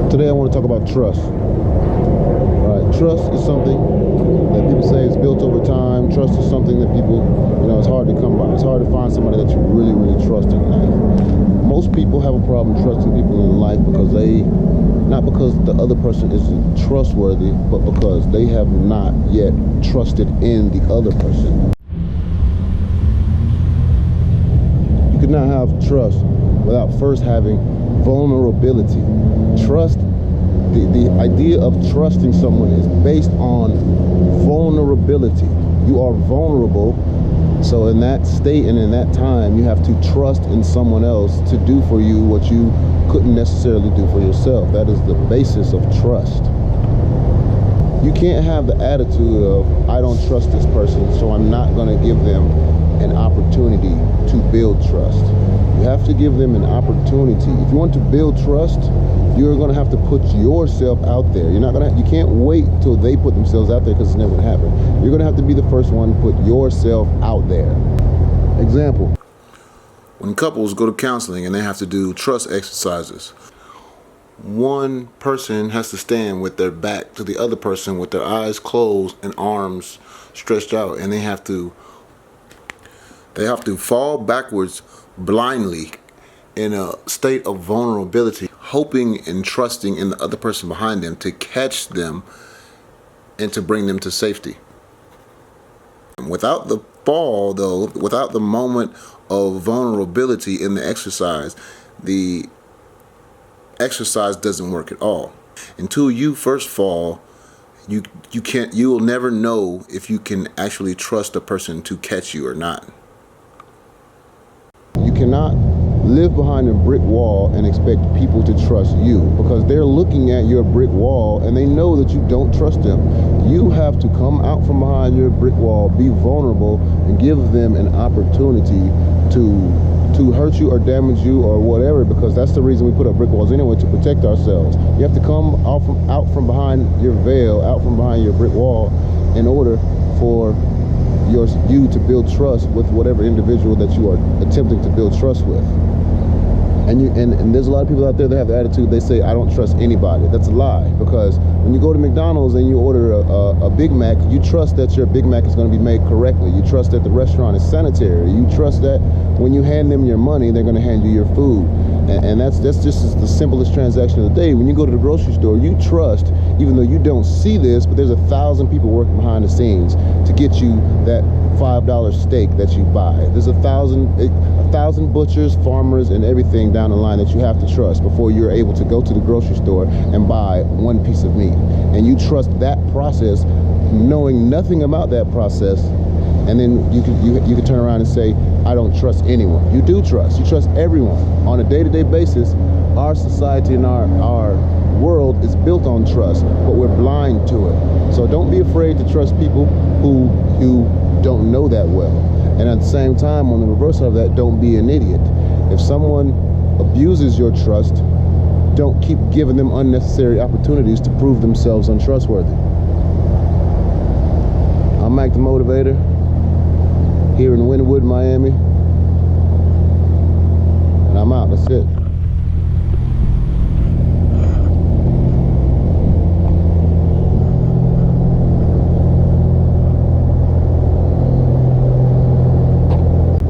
Today I want to talk about trust. All right, trust is something that people say is built over time. Trust is something that people, it's hard to come by. It's hard to find somebody that you really, really trust in life. Most people have a problem trusting people in life because not because the other person isn't trustworthy, but because they have not yet trusted in the other person. You could not have trust without first having vulnerability. Trust, the idea of trusting someone is based on vulnerability. You are vulnerable, so in that state and in that time, you have to trust in someone else to do for you what you couldn't necessarily do for yourself. That is the basis of trust. You can't have the attitude of, I don't trust this person, so I'm not going to give them an opportunity to build trust. You have to give them an opportunity. If you want to build trust, you're going to have to put yourself out there. You can't wait till they put themselves out there, because it's never going to happen. You're going to have to be the first one to put yourself out there. Example. When couples go to counseling and they have to do trust exercises, one person has to stand with their back to the other person with their eyes closed and arms stretched out, and they have to fall backwards blindly in a state of vulnerability, hoping and trusting in the other person behind them to catch them and to bring them to safety. Without the fall, though, without the moment of vulnerability in the exercise doesn't work at all. Until you first fall, you will never know if you can actually trust a person to catch you or not. You cannot live behind a brick wall and expect people to trust you, because they're looking at your brick wall and they know that you don't trust them. You have to come out from behind your brick wall, be vulnerable, and give them an opportunity to hurt you or damage you or whatever, because that's the reason we put up brick walls anyway, to protect ourselves. You have to come out from behind your veil, out from behind your brick wall, in order for you to build trust with whatever individual that you are attempting to build trust with. And there's a lot of people out there that have the attitude, they say, I don't trust anybody. That's a lie, because when you go to McDonald's and you order a Big Mac, you trust that your Big Mac is going to be made correctly. You trust that the restaurant is sanitary. You trust that when you hand them your money, they're going to hand you your food. And that's just the simplest transaction of the day. When you go to the grocery store, you trust, even though you don't see this, but there's 1,000 people working behind the scenes to get you that $5 steak that you buy. There's 1,000 butchers, farmers, and everything down the line that you have to trust before you're able to go to the grocery store and buy one piece of meat. And you trust that process, knowing nothing about that process. And then you can turn around and say, I don't trust anyone. You do trust. You trust everyone on a day-to-day basis. Our society and our world is built on trust, but we're blind to it. So don't be afraid to trust people who you don't know that well. And at the same time, on the reverse of that, don't be an idiot. If someone abuses your trust, don't keep giving them unnecessary opportunities to prove themselves untrustworthy. I'm Mack the Motivator, here in Wynwood, Miami.